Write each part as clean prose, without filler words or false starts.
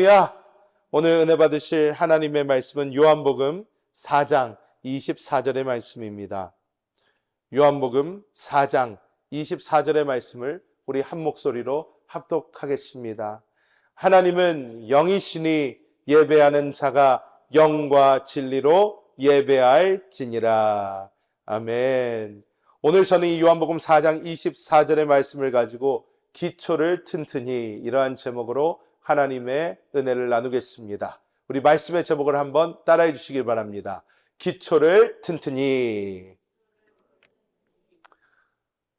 야, 오늘 은혜 받으실 하나님의 말씀은 요한복음 4장 24절의 말씀입니다. 요한복음 4장 24절의 말씀을 우리 한 목소리로 합독하겠습니다. 하나님은 영이시니 예배하는 자가 영과 진리로 예배할지니라. 아멘. 오늘 저는 이 요한복음 4장 24절의 말씀을 가지고 기초를 튼튼히, 이러한 제목으로 하나님의 은혜를 나누겠습니다. 우리 말씀의 제목을 한번 따라해 주시길 바랍니다. 기초를 튼튼히.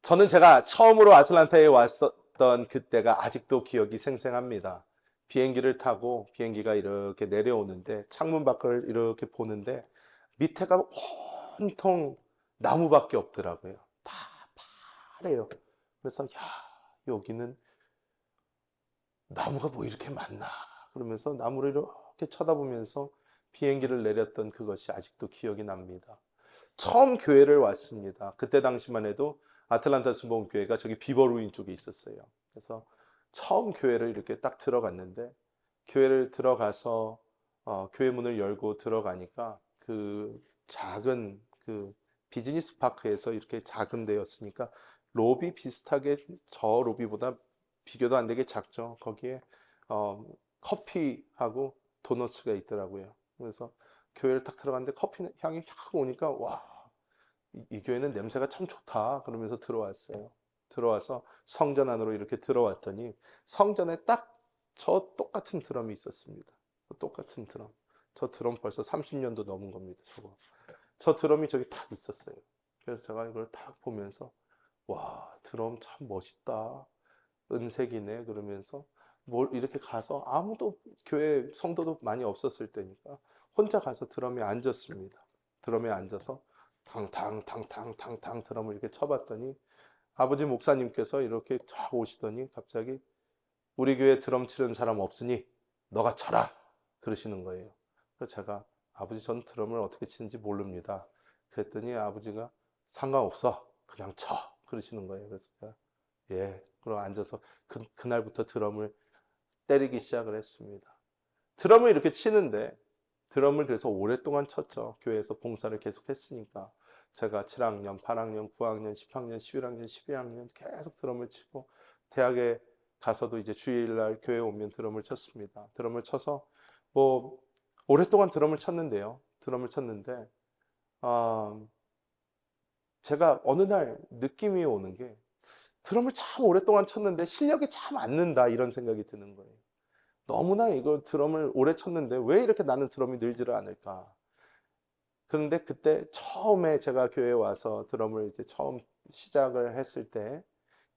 저는 제가 처음으로 아틀란타에 왔었던 그때가 아직도 기억이 생생합니다. 비행기를 타고 비행기가 이렇게 내려오는데 창문 밖을 이렇게 보는데 밑에가 온통 나무밖에 없더라고요. 다 파래요. 그래서 여기는 나무가 뭐 이렇게 많나, 그러면서 나무를 이렇게 쳐다보면서 비행기를 내렸던 그것이 아직도 기억이 납니다. 처음 교회를 왔습니다. 그때 당시만 해도 아틀란타 순복음교회가 저기 비버루인 쪽에 있었어요. 그래서 처음 교회를 이렇게 딱 들어갔는데, 교회를 들어가서 교회 문을 열고 들어가니까 그 작은 그 비즈니스 파크에서 이렇게 작은 데였으니까 로비 비슷하게, 저 로비보다 비교도 안 되게 작죠. 거기에 커피하고 도너츠가 있더라고요. 그래서 교회를 딱 들어갔는데 커피 향이 확 오니까 와, 이 교회는 냄새가 참 좋다 그러면서 들어왔어요. 들어와서 성전 안으로 이렇게 들어왔더니 성전에 딱 저 똑같은 드럼이 있었습니다. 똑같은 드럼. 저 드럼 벌써 30년도 넘은 겁니다. 저 드럼이 저기 딱 있었어요. 그래서 제가 이걸 딱 보면서 와, 드럼 참 멋있다, 은색이네 그러면서 뭘 이렇게 가서, 아무도 교회 성도도 많이 없었을 때니까 혼자 가서 드럼에 앉았습니다. 드럼에 앉아서 탕탕탕탕탕탕 드럼을 이렇게 쳐봤더니 아버지 목사님께서 이렇게 쫙 오시더니 갑자기 우리 교회 드럼 치는 사람 없으니 너가 쳐라 그러시는 거예요. 그래서 제가 아버지, 전 드럼을 어떻게 치는지 모릅니다. 그랬더니 아버지가 상관없어 그냥 쳐 그러시는 거예요. 그래서 제가 예, 그럼 앉아서 그날부터 드럼을 때리기 시작을 했습니다. 드럼을 이렇게 치는데, 드럼을 그래서 오랫동안 쳤죠. 교회에서 봉사를 계속 했으니까. 제가 7학년, 8학년, 9학년, 10학년, 11학년, 12학년 계속 드럼을 치고, 대학에 가서도 이제 주일날 교회 오면 드럼을 쳤습니다. 드럼을 쳐서 뭐 오랫동안 드럼을 쳤는데요. 드럼을 쳤는데 제가 어느 날 느낌이 오는 게, 드럼을 참 오랫동안 쳤는데 실력이 참 안 는다, 이런 생각이 드는 거예요. 너무나 이걸 드럼을 오래 쳤는데 왜 이렇게 나는 드럼이 늘지를 않을까. 그런데 그때 처음에 제가 교회에 와서 드럼을 이제 처음 시작을 했을 때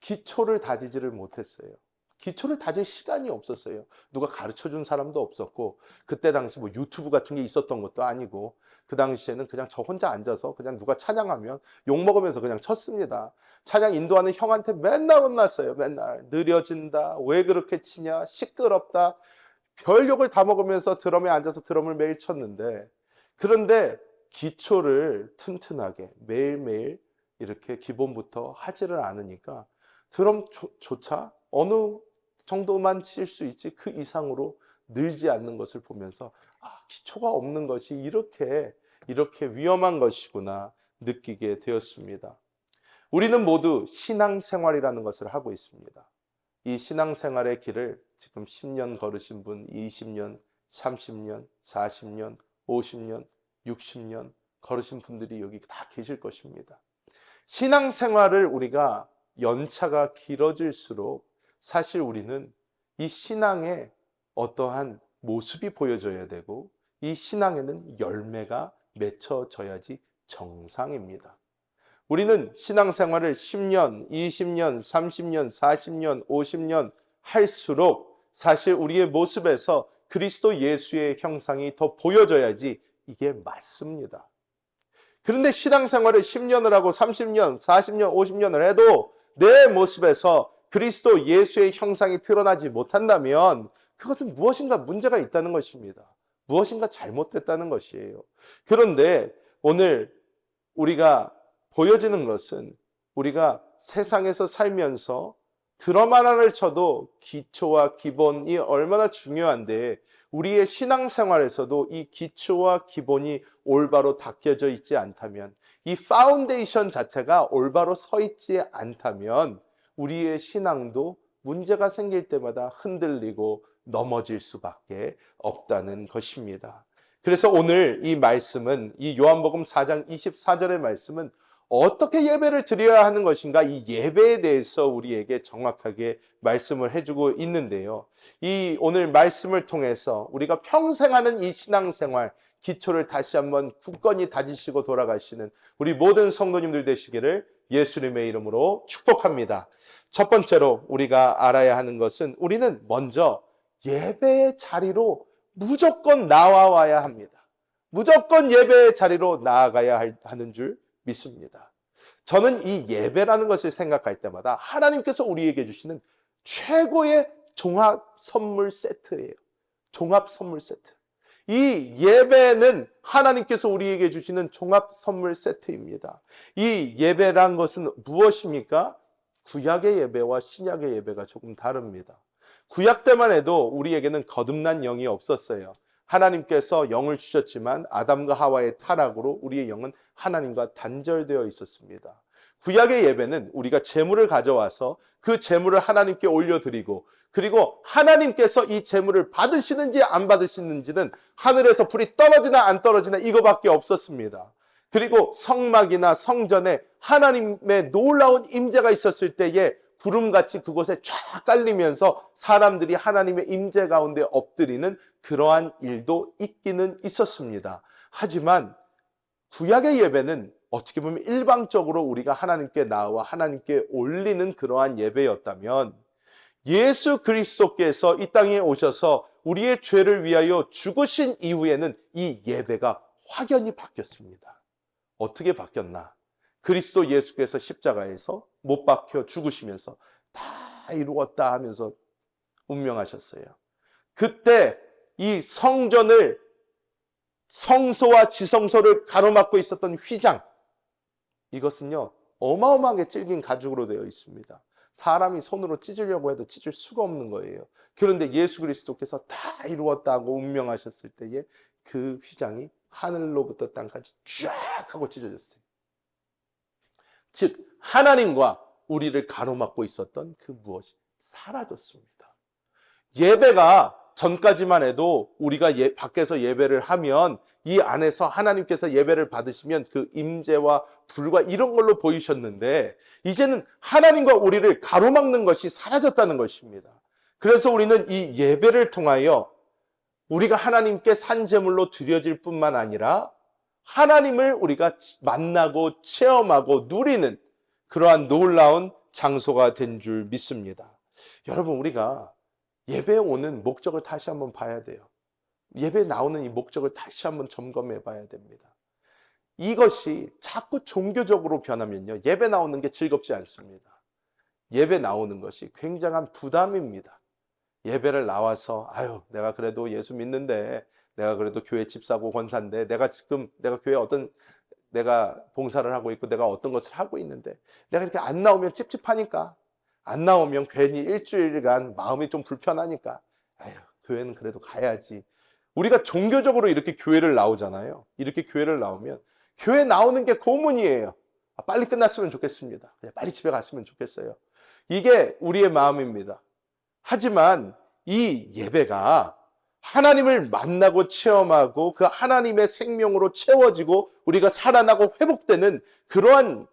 기초를 다지지를 못했어요. 기초를 다질 시간이 없었어요. 누가 가르쳐 준 사람도 없었고, 그때 당시 뭐 유튜브 같은 게 있었던 것도 아니고, 그 당시에는 그냥 저 혼자 앉아서 그냥 누가 찬양하면 욕먹으면서 그냥 쳤습니다. 찬양 인도하는 형한테 맨날 혼났어요. 맨날 느려진다, 왜 그렇게 치냐, 시끄럽다, 별 욕을 다 먹으면서 드럼에 앉아서 드럼을 매일 쳤는데, 그런데 기초를 튼튼하게 매일매일 이렇게 기본부터 하지를 않으니까 드럼조차 어느 정도만 칠 수 있지 그 이상으로 늘지 않는 것을 보면서, 기초가 없는 것이 이렇게 위험한 것이구나 느끼게 되었습니다. 우리는 모두 신앙생활이라는 것을 하고 있습니다. 이 신앙생활의 길을 지금 10년 걸으신 분, 20년, 30년, 40년, 50년, 60년 걸으신 분들이 여기 다 계실 것입니다. 신앙생활을 우리가 연차가 길어질수록 사실 우리는 이 신앙에 어떠한 모습이 보여져야 되고, 이 신앙에는 열매가 맺혀져야지 정상입니다. 우리는 신앙생활을 10년, 20년, 30년, 40년, 50년 할수록 사실 우리의 모습에서 그리스도 예수의 형상이 더 보여져야지 이게 맞습니다. 그런데 신앙생활을 10년을 하고 30년, 40년, 50년을 해도 내 모습에서 그리스도 예수의 형상이 드러나지 못한다면 그것은 무엇인가 문제가 있다는 것입니다. 무엇인가 잘못됐다는 것이에요. 그런데 오늘 우리가 보여지는 것은, 우리가 세상에서 살면서 드럼 하나를 쳐도 기초와 기본이 얼마나 중요한데 우리의 신앙생활에서도 이 기초와 기본이 올바로 닦여져 있지 않다면, 이 파운데이션 자체가 올바로 서 있지 않다면 우리의 신앙도 문제가 생길 때마다 흔들리고 넘어질 수밖에 없다는 것입니다. 그래서 오늘 이 말씀은, 이 요한복음 4장 24절의 말씀은 어떻게 예배를 드려야 하는 것인가, 이 예배에 대해서 우리에게 정확하게 말씀을 해주고 있는데요. 이 오늘 말씀을 통해서 우리가 평생 하는 이 신앙생활 기초를 다시 한번 굳건히 다지시고 돌아가시는 우리 모든 성도님들 되시기를 예수님의 이름으로 축복합니다. 첫 번째로 우리가 알아야 하는 것은, 우리는 먼저 예배의 자리로 무조건 나와야 합니다. 무조건 예배의 자리로 나아가야 하는 줄 믿습니다. 저는 이 예배라는 것을 생각할 때마다 하나님께서 우리에게 주시는 최고의 종합 선물 세트예요. 종합 선물 세트. 이 예배는 하나님께서 우리에게 주시는 종합 선물 세트입니다. 이 예배란 것은 무엇입니까? 구약의 예배와 신약의 예배가 조금 다릅니다. 구약 때만 해도 우리에게는 거듭난 영이 없었어요. 하나님께서 영을 주셨지만 아담과 하와의 타락으로 우리의 영은 하나님과 단절되어 있었습니다. 구약의 예배는 우리가 제물을 가져와서 그 제물을 하나님께 올려드리고, 그리고 하나님께서 이 제물을 받으시는지 안 받으시는지는 하늘에서 불이 떨어지나 안 떨어지나 이거밖에 없었습니다. 그리고 성막이나 성전에 하나님의 놀라운 임재가 있었을 때에 구름같이 그곳에 쫙 깔리면서 사람들이 하나님의 임재 가운데 엎드리는 그러한 일도 있기는 있었습니다. 하지만 구약의 예배는 어떻게 보면 일방적으로 우리가 하나님께 나와 하나님께 올리는 그러한 예배였다면, 예수 그리스도께서 이 땅에 오셔서 우리의 죄를 위하여 죽으신 이후에는 이 예배가 확연히 바뀌었습니다. 어떻게 바뀌었나? 그리스도 예수께서 십자가에서 못 박혀 죽으시면서 다 이루었다 하면서 운명하셨어요. 그때 이 성전을, 성소와 지성소를 가로막고 있었던 휘장, 이것은요 어마어마하게 질긴 가죽으로 되어 있습니다. 사람이 손으로 찢으려고 해도 찢을 수가 없는 거예요. 그런데 예수 그리스도께서 다 이루었다고 운명하셨을 때에 그 휘장이 하늘로부터 땅까지 쫙 하고 찢어졌어요. 즉 하나님과 우리를 가로막고 있었던 그 무엇이 사라졌습니다. 예배가 전까지만 해도 우리가 밖에서 예배를 하면 이 안에서 하나님께서 예배를 받으시면 그 임재와 불과 이런 걸로 보이셨는데, 이제는 하나님과 우리를 가로막는 것이 사라졌다는 것입니다. 그래서 우리는 이 예배를 통하여 우리가 하나님께 산제물로 드려질 뿐만 아니라 하나님을 우리가 만나고 체험하고 누리는 그러한 놀라운 장소가 된 줄 믿습니다. 여러분, 우리가 예배에 오는 목적을 다시 한번 봐야 돼요. 예배에 나오는 이 목적을 다시 한번 점검해 봐야 됩니다. 이것이 자꾸 종교적으로 변하면요, 예배 나오는 게 즐겁지 않습니다. 예배 나오는 것이 굉장한 부담입니다. 예배를 나와서 내가 그래도 예수 믿는데, 내가 그래도 교회 집사고 권사인데, 내가 교회 내가 봉사를 하고 있고 내가 어떤 것을 하고 있는데 내가 이렇게 안 나오면 찝찝하니까, 안 나오면 괜히 일주일간 마음이 좀 불편하니까 교회는 그래도 가야지. 우리가 종교적으로 이렇게 교회를 나오잖아요. 이렇게 교회를 나오면 교회 나오는 게 고문이에요. 빨리 끝났으면 좋겠습니다. 그냥 빨리 집에 갔으면 좋겠어요. 이게 우리의 마음입니다. 하지만 이 예배가 하나님을 만나고 체험하고 그 하나님의 생명으로 채워지고 우리가 살아나고 회복되는 그러한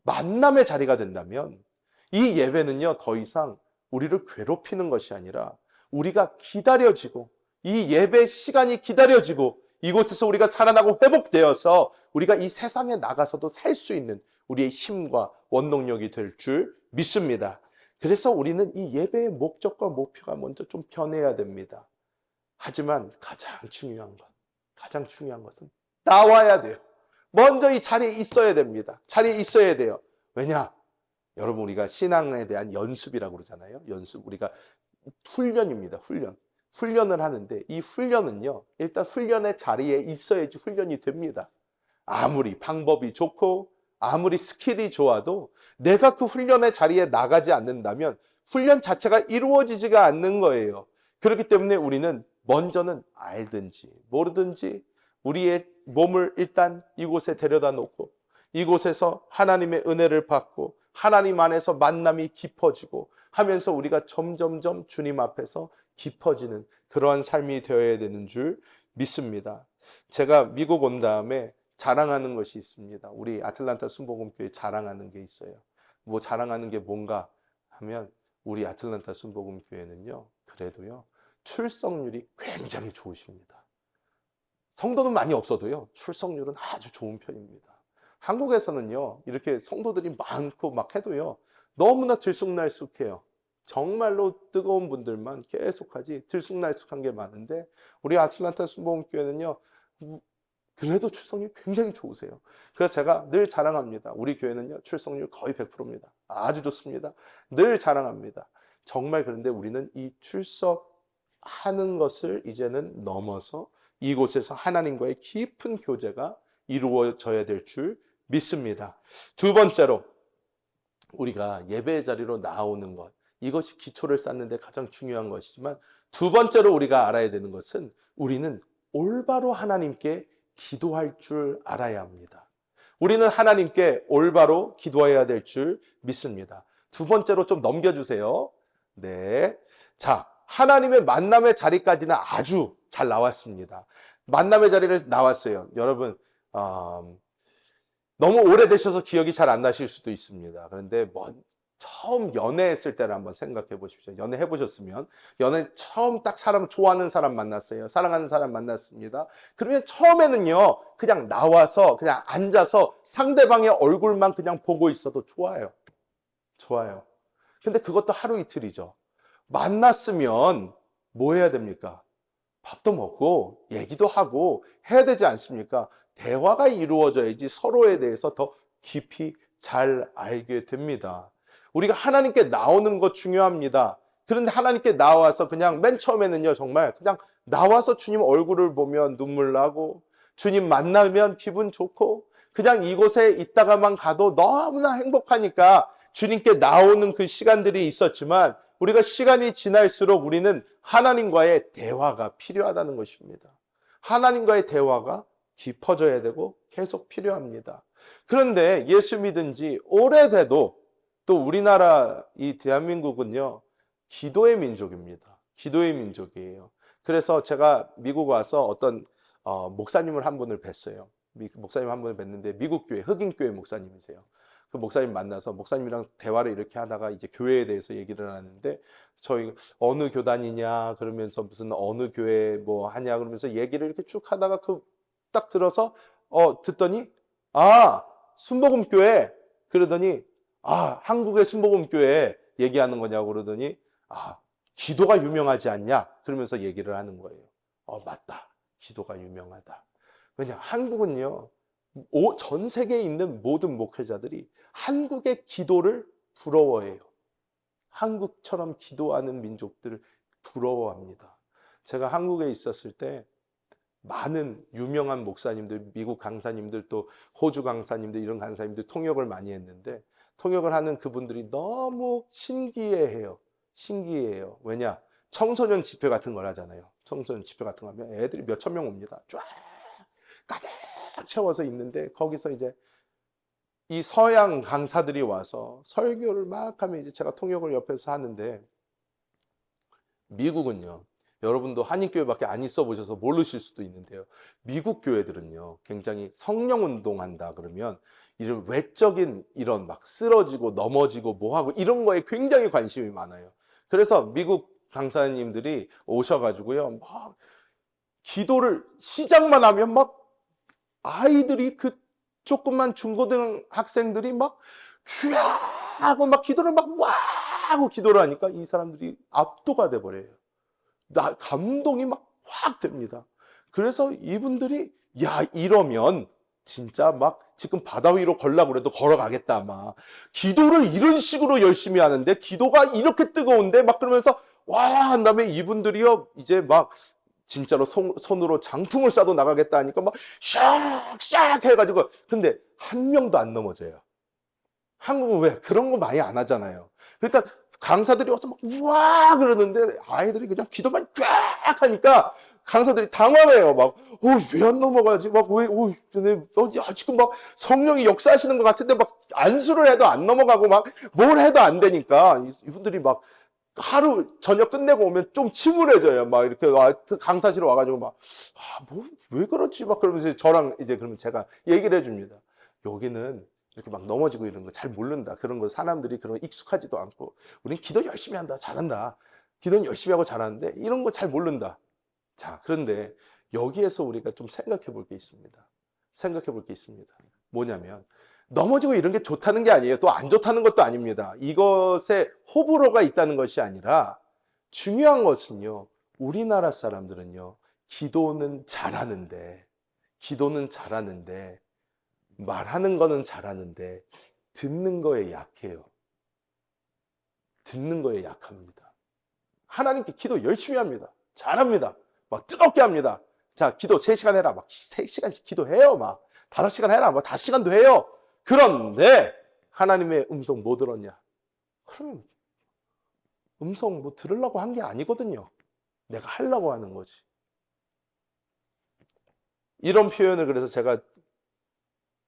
만남의 자리가 된다면, 이 예배는요 더 이상 우리를 괴롭히는 것이 아니라 우리가 기다려지고, 이 예배 시간이 기다려지고 이곳에서 우리가 살아나고 회복되어서 우리가 이 세상에 나가서도 살 수 있는 우리의 힘과 원동력이 될 줄 믿습니다. 그래서 우리는 이 예배의 목적과 목표가 먼저 좀 변해야 됩니다. 하지만 가장 중요한 것은 나와야 돼요. 먼저 이 자리에 있어야 됩니다. 자리에 있어야 돼요. 왜냐? 여러분, 우리가 신앙에 대한 연습이라고 그러잖아요. 연습. 우리가 훈련입니다. 훈련을 하는데 이 훈련은요, 일단 훈련의 자리에 있어야지 훈련이 됩니다. 아무리 방법이 좋고 아무리 스킬이 좋아도 내가 그 훈련의 자리에 나가지 않는다면 훈련 자체가 이루어지지가 않는 거예요. 그렇기 때문에 우리는 먼저는 알든지 모르든지 우리의 몸을 일단 이곳에 데려다 놓고 이곳에서 하나님의 은혜를 받고 하나님 안에서 만남이 깊어지고 하면서 우리가 점점점 주님 앞에서 깊어지는 그러한 삶이 되어야 되는 줄 믿습니다. 제가 미국 온 다음에 자랑하는 것이 있습니다. 우리 아틀란타 순복음교회 자랑하는 게 있어요. 뭐 자랑하는 게 뭔가 하면 우리 아틀란타 순복음교회는요, 그래도요, 출석률이 굉장히 좋으십니다. 성도는 많이 없어도요, 출석률은 아주 좋은 편입니다. 한국에서는요, 이렇게 성도들이 많고 막 해도요, 너무나 들쑥날쑥해요. 정말로 뜨거운 분들만 계속하지 들쑥날쑥한 게 많은데 우리 아틀란타 순복음교회는요, 그래도 출석률이 굉장히 좋으세요. 그래서 제가 늘 자랑합니다. 우리 교회는요, 출석률 거의 100%입니다. 아주 좋습니다. 늘 자랑합니다. 정말 그런데 우리는 이 출석하는 것을 이제는 넘어서 이곳에서 하나님과의 깊은 교제가 이루어져야 될 줄 믿습니다. 두 번째로 우리가 예배의 자리로 나오는 것, 이것이 기초를 쌓는 데 가장 중요한 것이지만 두 번째로 우리가 알아야 되는 것은 우리는 올바로 하나님께 기도할 줄 알아야 합니다. 우리는 하나님께 올바로 기도해야 될 줄 믿습니다. 두 번째로 좀 넘겨주세요. 네. 자, 하나님의 만남의 자리까지는 아주 잘 나왔습니다. 만남의 자리를 나왔어요. 여러분, 너무 오래되셔서 기억이 잘 안 나실 수도 있습니다. 그런데 처음 연애했을 때를 한번 생각해 보십시오. 연애해 보셨으면 연애 처음 딱 사람 좋아하는 사람 만났어요. 사랑하는 사람 만났습니다. 그러면 처음에는요, 그냥 나와서 그냥 앉아서 상대방의 얼굴만 그냥 보고 있어도 좋아요. 좋아요. 근데 그것도 하루 이틀이죠. 만났으면 뭐 해야 됩니까? 밥도 먹고 얘기도 하고 해야 되지 않습니까? 대화가 이루어져야지 서로에 대해서 더 깊이 잘 알게 됩니다. 우리가 하나님께 나오는 거 중요합니다. 그런데 하나님께 나와서 그냥 맨 처음에는요, 정말 그냥 나와서 주님 얼굴을 보면 눈물 나고 주님 만나면 기분 좋고 그냥 이곳에 있다가만 가도 너무나 행복하니까 주님께 나오는 그 시간들이 있었지만 우리가 시간이 지날수록 우리는 하나님과의 대화가 필요하다는 것입니다. 하나님과의 대화가 깊어져야 되고 계속 필요합니다. 그런데 예수 믿은 지 오래돼도 또 우리나라 이 대한민국은요, 기도의 민족입니다. 기도의 민족이에요. 그래서 제가 미국 와서 어떤 목사님을 한 분을 뵀어요. 목사님 한 분을 뵀는데 미국 교회, 흑인교회 목사님이세요. 그 목사님 만나서 목사님이랑 대화를 이렇게 하다가 이제 교회에 대해서 얘기를 하는데 저희 어느 교단이냐 그러면서 무슨 어느 교회 뭐 하냐 그러면서 얘기를 이렇게 쭉 하다가 딱 들어서 듣더니 순복음교회 그러더니 한국의 순복음교회 얘기하는 거냐고 그러더니 기도가 유명하지 않냐 그러면서 얘기를 하는 거예요. 맞다. 기도가 유명하다. 왜냐 한국은요, 전 세계에 있는 모든 목회자들이 한국의 기도를 부러워해요. 한국처럼 기도하는 민족들을 부러워합니다. 제가 한국에 있었을 때 많은 유명한 목사님들, 미국 강사님들, 또 호주 강사님들, 이런 강사님들 통역을 많이 했는데 통역을 하는 그분들이 너무 신기해해요. 신기해요. 왜냐? 청소년 집회 같은 걸 하잖아요. 청소년 집회 같은 거 하면 애들이 몇천 명 옵니다. 쫙 가득 채워서 있는데 거기서 이제 이 서양 강사들이 와서 설교를 막 하면 이제 제가 통역을 옆에서 하는데 미국은요, 여러분도 한인교회밖에 안 있어 보셔서 모르실 수도 있는데요, 미국 교회들은요 굉장히 성령 운동한다 그러면 이런 외적인 이런 막 쓰러지고 넘어지고 뭐하고 이런 거에 굉장히 관심이 많아요. 그래서 미국 강사님들이 오셔가지고요 막 기도를 시작만 하면 막 아이들이 그 조그만 중고등 학생들이 막 쥐야 하고 막 기도를 막 와 하고 기도를 하니까 이 사람들이 압도가 돼 버려요. 감동이 막 확 됩니다. 그래서 이분들이 이러면 진짜 막 지금 바다 위로 걸라고 그래도 걸어가겠다 막 기도를 이런 식으로 열심히 하는데 기도가 이렇게 뜨거운데 막 그러면서 와 한 다음에 이분들이요 이제 막 진짜로 손으로 장풍을 쏴도 나가겠다 하니까 막 샥샥 해가지고, 근데 한 명도 안 넘어져요. 한국은 왜 그런 거 많이 안 하잖아요. 그러니까 강사들이 와서 막 우와 그러는데 아이들이 그냥 기도만 쫙 하니까 강사들이 당황해요. 막 왜 안 넘어가지? 야, 지금 막 성령이 역사하시는 것 같은데 막 안수를 해도 안 넘어가고 막 뭘 해도 안 되니까 이분들이 막 하루 저녁 끝내고 오면 좀 침울해져요. 막 이렇게 강사실에 와가지고 막 왜 그렇지? 막 그러면서 저랑 이제 그러면 제가 얘기를 해줍니다. 여기는 이렇게 막 넘어지고 이런 거 잘 모른다. 그런 거 사람들이 그런 거 익숙하지도 않고 우린 기도 열심히 한다. 잘한다. 기도는 열심히 하고 잘하는데 이런 거 잘 모른다. 자, 그런데 여기에서 우리가 좀 생각해 볼 게 있습니다. 생각해 볼 게 있습니다. 뭐냐면 넘어지고 이런 게 좋다는 게 아니에요. 또 안 좋다는 것도 아닙니다. 이것에 호불호가 있다는 것이 아니라 중요한 것은요. 우리나라 사람들은요. 기도는 잘하는데 말하는 거는 잘하는데 듣는 거에 약해요. 듣는 거에 약합니다. 하나님께 기도 열심히 합니다. 잘합니다. 막 뜨겁게 합니다. 자, 기도 3시간 해라. 막 3시간씩 기도해요. 막 5시간 해라. 막 5시간도 해요. 그런데 하나님의 음성 뭐 들었냐? 그러면 음성 뭐 들으려고 한 게 아니거든요. 내가 하려고 하는 거지. 이런 표현을 그래서 제가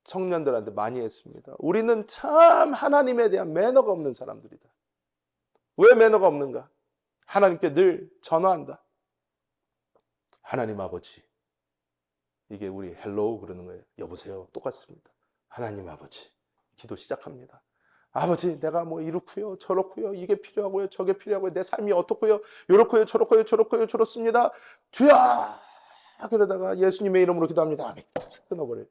청년들한테 많이 했습니다. 우리는 참 하나님에 대한 매너가 없는 사람들이다. 왜 매너가 없는가? 하나님께 늘 전화한다. 하나님 아버지. 이게 우리 헬로우 그러는 거예요. 여보세요. 똑같습니다. 하나님 아버지. 기도 시작합니다. 아버지, 내가 뭐 이렇고요, 저렇고요, 이게 필요하고요, 저게 필요하고요, 내 삶이 어떻고요, 요렇고요, 저렇고요, 저렇고요, 저렇습니다. 주야! 그러다가 예수님의 이름으로 기도합니다. 아멘. 끊어버려요.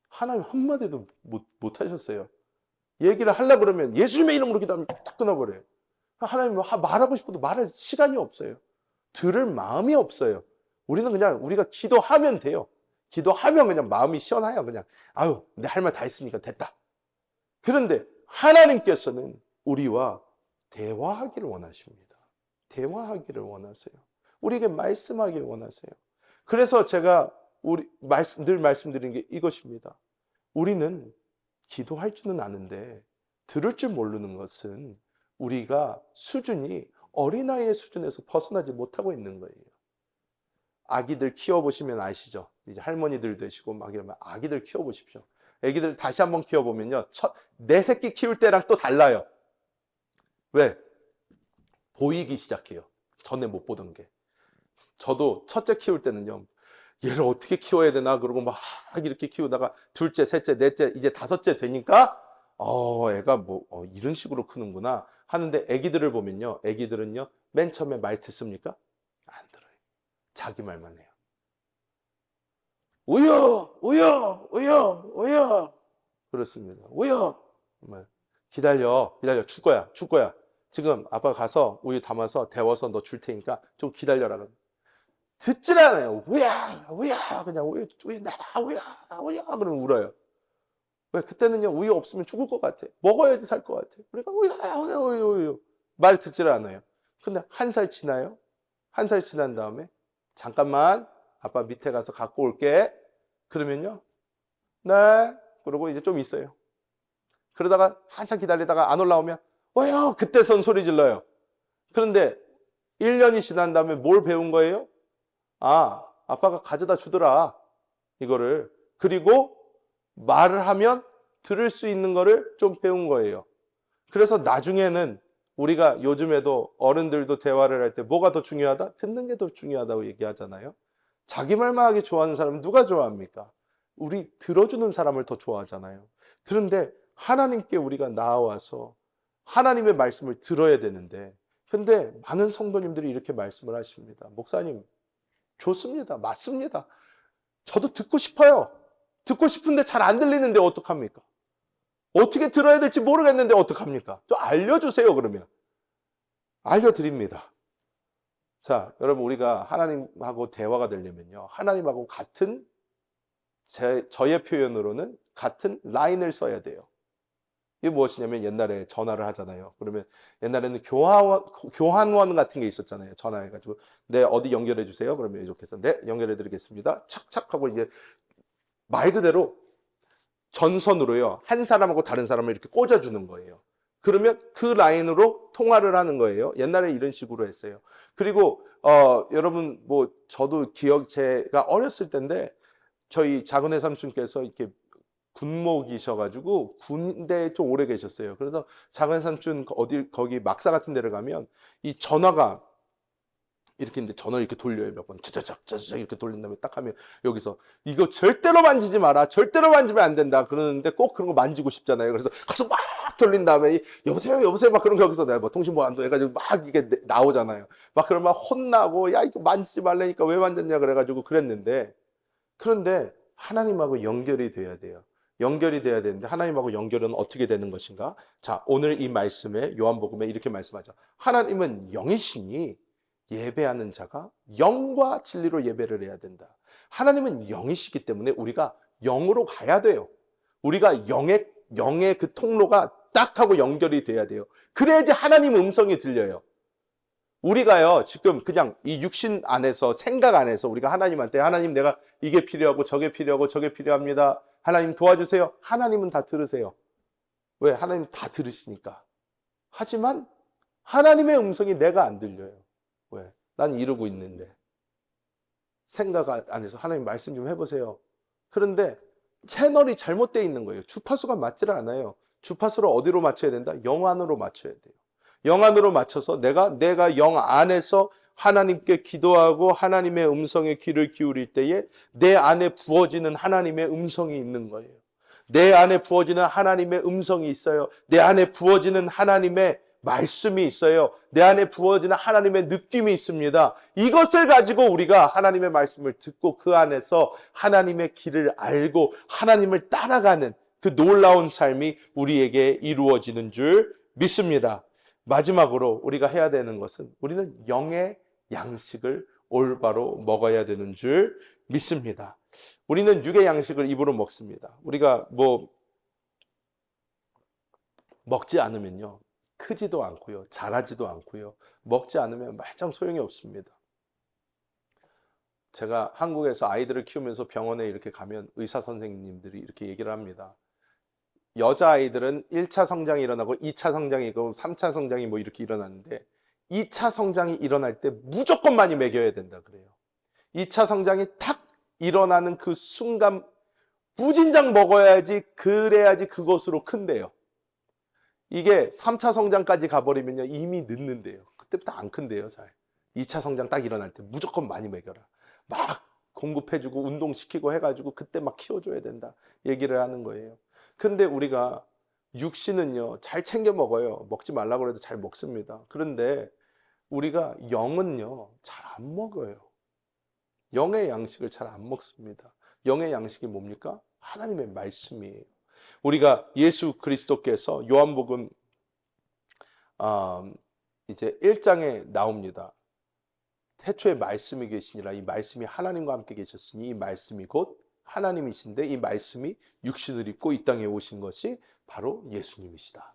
하나님 한마디도 못 하셨어요. 얘기를 하려고 그러면 예수님의 이름으로 기도합니다. 딱 끊어버려요. 하나님 말하고 싶어도 말할 시간이 없어요. 들을 마음이 없어요. 우리는 그냥 우리가 기도하면 돼요. 기도하면 그냥 마음이 시원해요. 그냥 아유, 내 할 말 다 했으니까 됐다. 그런데 하나님께서는 우리와 대화하기를 원하십니다. 대화하기를 원하세요. 우리에게 말씀하기를 원하세요. 그래서 제가 늘 말씀드리는 게 이것입니다. 우리는 기도할 줄은 아는데 들을 줄 모르는 것은 우리가 수준이 어린아이의 수준에서 벗어나지 못하고 있는 거예요. 아기들 키워보시면 아시죠? 이제 할머니들 되시고 막 이러면 아기들 키워보십시오. 아기들 다시 한번 키워보면요. 내 새끼 키울 때랑 또 달라요. 왜? 보이기 시작해요. 전에 못 보던 게. 저도 첫째 키울 때는요. 얘를 어떻게 키워야 되나 그러고 막 이렇게 키우다가 둘째, 셋째, 넷째, 이제 다섯째 되니까 애가 뭐 이런 식으로 크는구나 하는데 아기들을 보면요. 아기들은요. 맨 처음에 말 듣습니까? 안 들어요. 자기 말만 해요. 우여, 우여, 우여, 우여. 그렇습니다. 우여. 기다려, 줄 거야. 지금 아빠 가서 우유 담아서 데워서 너 줄 테니까 좀 기다려라. 듣질 않아요. 우야, 우야, 그냥 우유 내라, 우야, 그러면 울어요. 왜? 그때는요, 우유 없으면 죽을 것 같아. 먹어야지 살 것 같아. 그러니까 우유. 말 듣질 않아요. 근데 1살 지나요? 1살 지난 다음에 잠깐만 아빠 밑에 가서 갖고 올게. 그러면요, 네. 그러고 이제 좀 있어요. 그러다가 한참 기다리다가 안 올라오면 그때 선 소리 질러요. 그런데 1년이 지난 다음에 뭘 배운 거예요? 아빠가 가져다 주더라. 이거를. 그리고 말을 하면 들을 수 있는 거를 좀 배운 거예요. 그래서 나중에는 우리가 요즘에도 어른들도 대화를 할 때 뭐가 더 중요하다? 듣는 게 더 중요하다고 얘기하잖아요. 자기 말만 하기 좋아하는 사람은 누가 좋아합니까? 우리 들어주는 사람을 더 좋아하잖아요. 그런데 하나님께 우리가 나와서 하나님의 말씀을 들어야 되는데 근데 많은 성도님들이 이렇게 말씀을 하십니다. 목사님, 좋습니다. 맞습니다. 저도 듣고 싶어요. 듣고 싶은데 잘 안 들리는데 어떡합니까? 어떻게 들어야 될지 모르겠는데 어떡합니까? 좀 알려주세요, 그러면. 알려드립니다. 자, 여러분, 우리가 하나님하고 대화가 되려면요. 하나님하고 같은, 저의 표현으로는 같은 라인을 써야 돼요. 이게 무엇이냐면 옛날에 전화를 하잖아요. 그러면 옛날에는 교환원 같은 게 있었잖아요. 전화해가지고 네 어디 연결해 주세요. 그러면 이렇게 해서 네 연결해 드리겠습니다. 착착 하고 이제 말 그대로 전선으로요. 한 사람하고 다른 사람을 이렇게 꽂아주는 거예요. 그러면 그 라인으로 통화를 하는 거예요. 옛날에 이런 식으로 했어요. 그리고 여러분 뭐 저도 제가 어렸을 때인데 저희 작은 외삼촌께서 이렇게 군목이셔가지고 군대에 좀 오래 계셨어요. 그래서 작은 외삼촌 거기 막사 같은 데를 가면 이 전화가 이렇게 있는데 전화를 이렇게 돌려요. 몇 번 짜자작 짜자작 이렇게 돌린 다음에 딱 하면 여기서 이거 절대로 만지지 마라. 절대로 만지면 안 된다. 그러는데 꼭 그런 거 만지고 싶잖아요. 그래서 가서 막 돌린 다음에 여보세요 여보세요 막 그런 거 여기서 내가 뭐 통신보안도 해가지고 막 이게 나오잖아요. 막 그러면 막 혼나고 야 이거 만지지 말라니까 왜 만졌냐 그래가지고 그랬는데 그런데 하나님하고 연결이 돼야 돼요. 연결이 돼야 되는데 하나님하고 연결은 어떻게 되는 것인가? 자, 오늘 이 말씀에 요한복음에 이렇게 말씀하죠. 하나님은 영이시니 예배하는 자가 영과 진리로 예배를 해야 된다. 하나님은 영이시기 때문에 우리가 영으로 가야 돼요. 우리가 영의 그 통로가 딱 하고 연결이 돼야 돼요. 그래야지 하나님 음성이 들려요. 우리가요, 지금 그냥 이 육신 안에서, 생각 안에서 우리가 하나님한테 하나님 내가 이게 필요하고 저게 필요하고 저게 필요합니다. 하나님 도와주세요. 하나님은 다 들으세요. 왜? 하나님 다 들으시니까. 하지만 하나님의 음성이 내가 안 들려요. 왜? 난 이러고 있는데. 생각 안에서 하나님 말씀 좀 해보세요. 그런데 채널이 잘못되어 있는 거예요. 주파수가 맞지를 않아요. 주파수를 어디로 맞춰야 된다? 영 안으로 맞춰야 돼요. 영 안으로 맞춰서 내가 영 안에서 하나님께 기도하고 하나님의 음성에 귀를 기울일 때에 내 안에 부어지는 하나님의 음성이 있는 거예요. 내 안에 부어지는 하나님의 음성이 있어요. 내 안에 부어지는 하나님의 말씀이 있어요. 내 안에 부어지는 하나님의 느낌이 있습니다. 이것을 가지고 우리가 하나님의 말씀을 듣고 그 안에서 하나님의 길을 알고 하나님을 따라가는 그 놀라운 삶이 우리에게 이루어지는 줄 믿습니다. 마지막으로 우리가 해야 되는 것은 우리는 영의 양식을 올바로 먹어야 되는 줄 믿습니다. 우리는 육의 양식을 입으로 먹습니다. 우리가 뭐 먹지 않으면요. 크지도 않고요. 자라지도 않고요. 먹지 않으면 말짱 소용이 없습니다. 제가 한국에서 아이들을 키우면서 병원에 이렇게 가면 의사 선생님들이 이렇게 얘기를 합니다. 여자아이들은 1차 성장이 일어나고 2차 성장이 있고 3차 성장이 뭐 이렇게 일어나는데 2차 성장이 일어날 때 무조건 많이 먹여야 된다 그래요. 2차 성장이 탁 일어나는 그 순간 무진장 먹어야지 그래야지 그것으로 큰대요. 이게 3차 성장까지 가버리면요 이미 늦는데요. 그때부터 안 큰대요. 잘 2차 성장 딱 일어날 때 무조건 많이 먹여라. 막 공급해주고 운동시키고 해가지고 그때 막 키워줘야 된다 얘기를 하는 거예요. 근데 우리가 육신은요 잘 챙겨 먹어요. 먹지 말라고 해도 잘 먹습니다. 그런데 우리가 영은요 잘 안 먹어요. 영의 양식을 잘 안 먹습니다. 영의 양식이 뭡니까? 하나님의 말씀이에요. 우리가 예수 그리스도께서 요한복음 이제 1장에 나옵니다. 태초에 말씀이 계시니라. 이 말씀이 하나님과 함께 계셨으니 이 말씀이 곧 하나님이신데 이 말씀이 육신을 입고 이 땅에 오신 것이 바로 예수님이시다.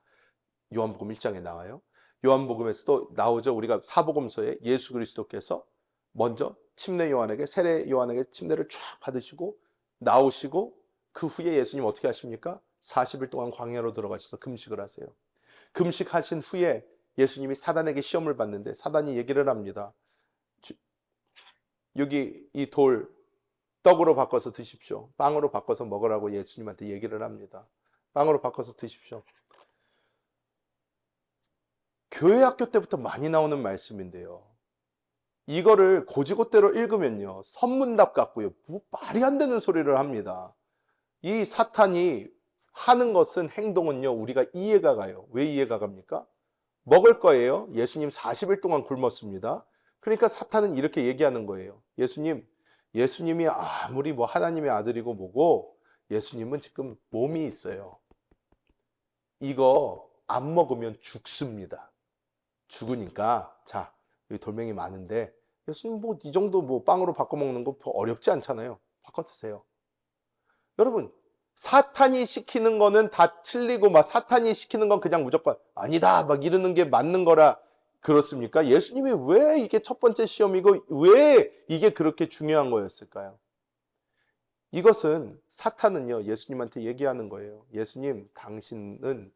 요한복음 1장에 나와요. 요한복음에서도 나오죠. 우리가 사복음서에 예수 그리스도께서 먼저 침례 요한에게 세례 요한에게 침례를 쫙 받으시고 나오시고 그 후에 예수님 어떻게 하십니까? 40일 동안 광야로 들어가셔서 금식을 하세요. 금식하신 후에 예수님이 사단에게 시험을 받는데 사단이 얘기를 합니다. 여기 이 돌 떡으로 바꿔서 드십시오. 빵으로 바꿔서 먹으라고 예수님한테 얘기를 합니다. 빵으로 바꿔서 드십시오. 교회 학교 때부터 많이 나오는 말씀인데요. 이거를 고지고대로 읽으면요. 선문답 같고요. 뭐 말이 안 되는 소리를 합니다. 이 사탄이 하는 것은 행동은요. 우리가 이해가 가요. 왜 이해가 갑니까? 먹을 거예요. 예수님 40일 동안 굶었습니다. 그러니까 사탄은 이렇게 얘기하는 거예요. 예수님이 아무리 뭐 하나님의 아들이고 뭐고 예수님은 지금 몸이 있어요. 이거 안 먹으면 죽습니다. 죽으니까 자 여기 돌멩이 많은데 예수님 뭐 이 정도 뭐 빵으로 바꿔 먹는 거 어렵지 않잖아요. 바꿔 드세요. 여러분 사탄이 시키는 거는 다 틀리고 막 사탄이 시키는 건 그냥 무조건 아니다 막 이러는 게 맞는 거라 그렇습니까? 예수님이 왜 이게 첫 번째 시험이고 왜 이게 그렇게 중요한 거였을까요? 이것은 사탄은요 예수님한테 얘기하는 거예요. 예수님, 당신은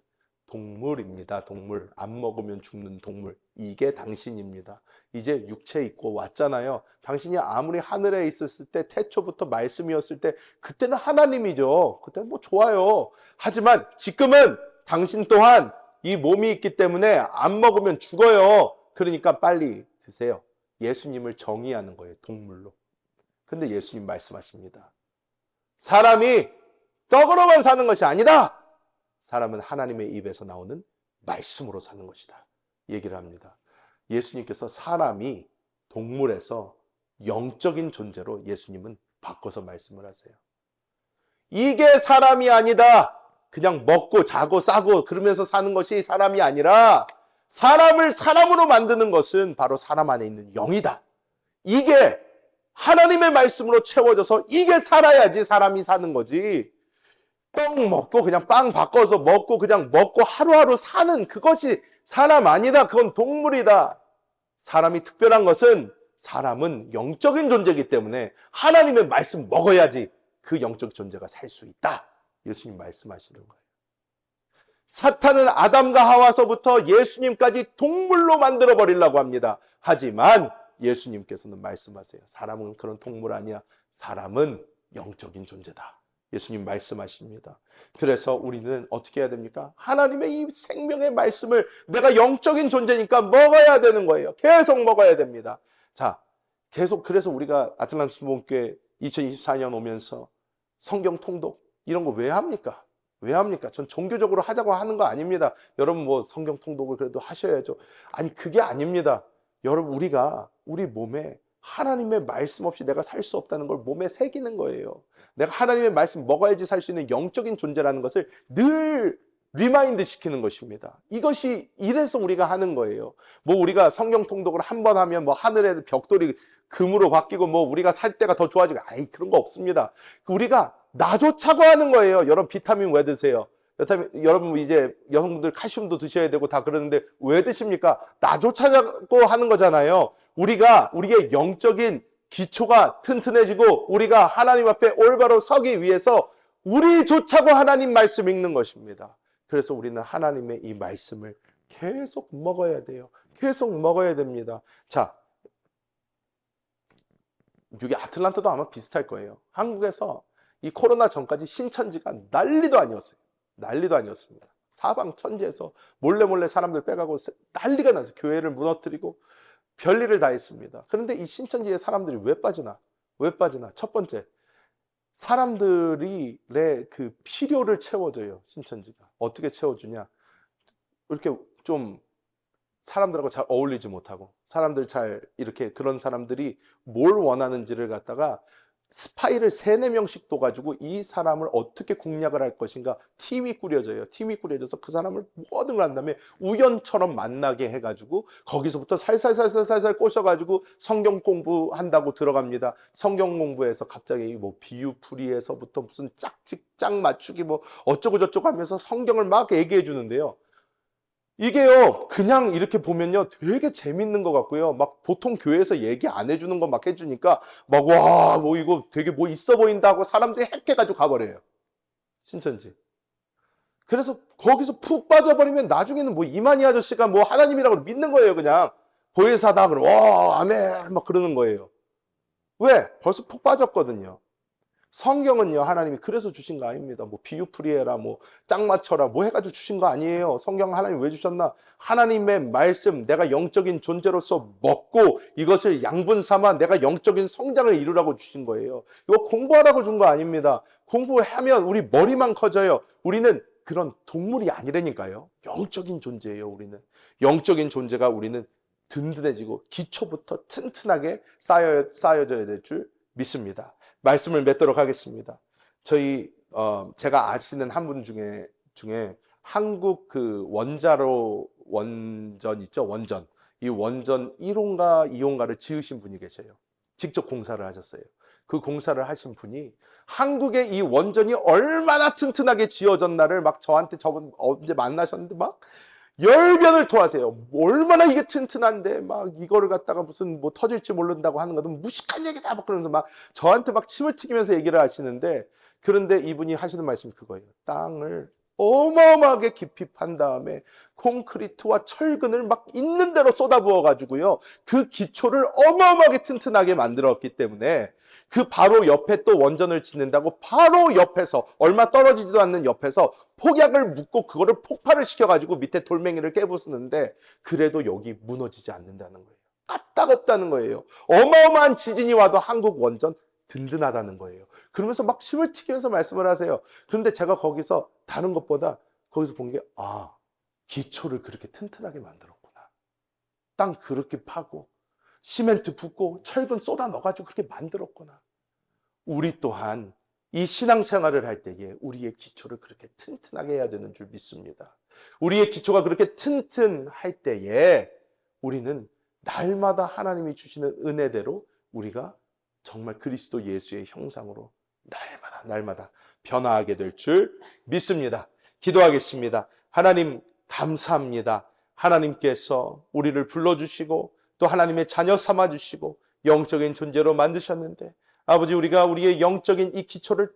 동물입니다. 동물. 안 먹으면 죽는 동물. 이게 당신입니다. 이제 육체 입고 왔잖아요. 당신이 아무리 하늘에 있었을 때 태초부터 말씀이었을 때 그때는 하나님이죠. 그때는 뭐 좋아요. 하지만 지금은 당신 또한 이 몸이 있기 때문에 안 먹으면 죽어요. 그러니까 빨리 드세요. 예수님을 정의하는 거예요. 동물로. 근데 예수님 말씀하십니다. 사람이 떡으로만 사는 것이 아니다. 사람은 하나님의 입에서 나오는 말씀으로 사는 것이다. 얘기를 합니다. 예수님께서 사람이 동물에서 영적인 존재로 예수님은 바꿔서 말씀을 하세요. 이게 사람이 아니다. 그냥 먹고 자고 싸고 그러면서 사는 것이 사람이 아니라 사람을 사람으로 만드는 것은 바로 사람 안에 있는 영이다. 이게 하나님의 말씀으로 채워져서 이게 살아야지 사람이 사는 거지. 빵 먹고 그냥 빵 바꿔서 먹고 그냥 먹고 하루하루 사는 그것이 사람 아니다. 그건 동물이다. 사람이 특별한 것은 사람은 영적인 존재이기 때문에 하나님의 말씀 먹어야지 그 영적 존재가 살 수 있다. 예수님 말씀하시는 거예요. 사탄은 아담과 하와서부터 예수님까지 동물로 만들어 버리려고 합니다. 하지만 예수님께서는 말씀하세요. 사람은 그런 동물 아니야. 사람은 영적인 존재다. 예수님 말씀하십니다. 그래서 우리는 어떻게 해야 됩니까? 하나님의 이 생명의 말씀을 내가 영적인 존재니까 먹어야 되는 거예요. 계속 먹어야 됩니다. 자, 계속 그래서 우리가 아틀란티스 수목교회 2024년 오면서 성경 통독 이런 거 왜 합니까? 왜 합니까? 전 종교적으로 하자고 하는 거 아닙니다. 여러분 뭐 성경 통독을 그래도 하셔야죠. 아니 그게 아닙니다. 여러분 우리가 우리 몸에 하나님의 말씀 없이 내가 살 수 없다는 걸 몸에 새기는 거예요. 내가 하나님의 말씀 먹어야지 살 수 있는 영적인 존재라는 것을 늘 리마인드 시키는 것입니다. 이것이 이래서 우리가 하는 거예요. 뭐 우리가 성경 통독을 한 번 하면 뭐 하늘의 벽돌이 금으로 바뀌고 뭐 우리가 살 때가 더 좋아지고 아이 그런 거 없습니다. 우리가 나조차고 하는 거예요. 여러분 비타민 왜 드세요? 여러분 이제 여성분들 칼슘도 드셔야 되고 다 그러는데 왜 드십니까? 나조차고 하는 거잖아요. 우리가 우리의 영적인 기초가 튼튼해지고 우리가 하나님 앞에 올바로 서기 위해서 우리조차고 하나님 말씀 읽는 것입니다. 그래서 우리는 하나님의 이 말씀을 계속 먹어야 돼요. 계속 먹어야 됩니다. 자, 이게 아틀란타도 아마 비슷할 거예요. 한국에서 이 코로나 전까지 신천지가 난리도 아니었어요. 난리도 아니었습니다. 사방 천지에서 몰래 사람들 빼가고 난리가 났어요. 교회를 무너뜨리고 별일을 다 했습니다. 그런데 이 신천지에 사람들이 왜 빠지나? 왜 빠지나? 첫 번째, 사람들이 그 필요를 채워줘요. 신천지가. 어떻게 채워주냐? 이렇게 좀 사람들하고 잘 어울리지 못하고 사람들 잘 이렇게 그런 사람들이 뭘 원하는지를 갖다가 스파이를 3-4명씩 둬가지고 이 사람을 어떻게 공략을 할 것인가 팀이 꾸려져요. 팀이 꾸려져서 그 사람을 모든 걸 한 다음에 우연처럼 만나게 해가지고 거기서부터 살살 꼬셔가지고 성경 공부한다고 들어갑니다. 성경 공부해서 갑자기 뭐 비유풀이에서부터 무슨 짝 맞추기 뭐 어쩌고 저쩌고 하면서 성경을 막 얘기해 주는데요. 이게요 그냥 이렇게 보면요 되게 재밌는 것 같고요. 막 보통 교회에서 얘기 안 해주는 거 막 해주니까 막 와 뭐 이거 되게 뭐 있어 보인다고 사람들이 핵해가지고 가버려요. 신천지. 그래서 거기서 푹 빠져버리면 나중에는 뭐 이만희 아저씨가 뭐 하나님이라고 믿는 거예요. 그냥 보혜사다 그러고 와 아멘 막 그러는 거예요. 왜? 벌써 푹 빠졌거든요. 성경은요 하나님이 그래서 주신 거 아닙니다. 뭐 비유풀이해라 뭐 짝 맞춰라 뭐 해가지고 주신 거 아니에요. 성경 하나님 왜 주셨나? 하나님의 말씀 내가 영적인 존재로서 먹고 이것을 양분 삼아 내가 영적인 성장을 이루라고 주신 거예요. 이거 공부하라고 준 거 아닙니다. 공부하면 우리 머리만 커져요. 우리는 그런 동물이 아니라니까요. 영적인 존재예요. 우리는 영적인 존재가 우리는 든든해지고 기초부터 튼튼하게 쌓여져야 될 줄 믿습니다. 말씀을 맺도록 하겠습니다. 저희 제가 아시는 한 분 중에 한국 그 원전 있죠. 원전. 이 원전 1호인가 2호인가를 지으신 분이 계셔요. 직접 공사를 하셨어요. 그 공사를 하신 분이 한국의 이 원전이 얼마나 튼튼하게 지어졌나를 막 저한테 저번 언제 만나셨는데 막 열변을 토하세요. 얼마나 이게 튼튼한데 막 이거를 갖다가 무슨 뭐 터질지 모른다고 하는 거는 무식한 얘기다 막 그러면서 막 저한테 막 침을 튀기면서 얘기를 하시는데, 그런데 이분이 하시는 말씀이 그거예요. 땅을 어마어마하게 깊이 판 다음에 콘크리트와 철근을 막 있는 대로 쏟아부어 가지고요, 그 기초를 어마어마하게 튼튼하게 만들었기 때문에 그 바로 옆에 또 원전을 짓는다고 바로 옆에서, 얼마 떨어지지도 않는 옆에서 폭약을 묻고 그거를 폭발을 시켜가지고 밑에 돌멩이를 깨부수는데 그래도 여기 무너지지 않는다는 거예요. 까딱없다는 거예요. 어마어마한 지진이 와도 한국 원전 든든하다는 거예요. 그러면서 막 침을 튀기면서 말씀을 하세요. 그런데 제가 거기서 다른 것보다 거기서 본 게, 아, 기초를 그렇게 튼튼하게 만들었구나. 땅 그렇게 파고 시멘트 붓고 철근 쏟아 넣어가지고 그렇게 만들었구나. 우리 또한 이 신앙생활을 할 때에 우리의 기초를 그렇게 튼튼하게 해야 되는 줄 믿습니다. 우리의 기초가 그렇게 튼튼할 때에 우리는 날마다 하나님이 주시는 은혜대로 우리가 정말 그리스도 예수의 형상으로 날마다 변화하게 될 줄 믿습니다. 기도하겠습니다. 하나님 감사합니다. 하나님께서 우리를 불러주시고 또 하나님의 자녀 삼아주시고 영적인 존재로 만드셨는데, 아버지, 우리가 우리의 영적인 이 기초를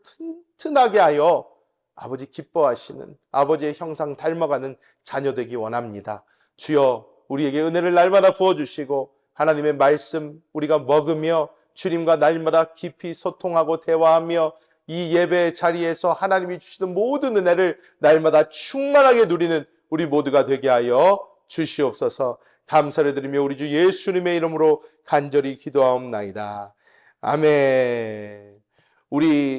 튼튼하게 하여 아버지 기뻐하시는 아버지의 형상 닮아가는 자녀 되기 원합니다. 주여, 우리에게 은혜를 날마다 부어주시고 하나님의 말씀 우리가 먹으며 주님과 날마다 깊이 소통하고 대화하며 이 예배 자리에서 하나님이 주시는 모든 은혜를 날마다 충만하게 누리는 우리 모두가 되게 하여 주시옵소서. 감사를 드리며 우리 주 예수님의 이름으로 간절히 기도하옵나이다. 아멘. 우리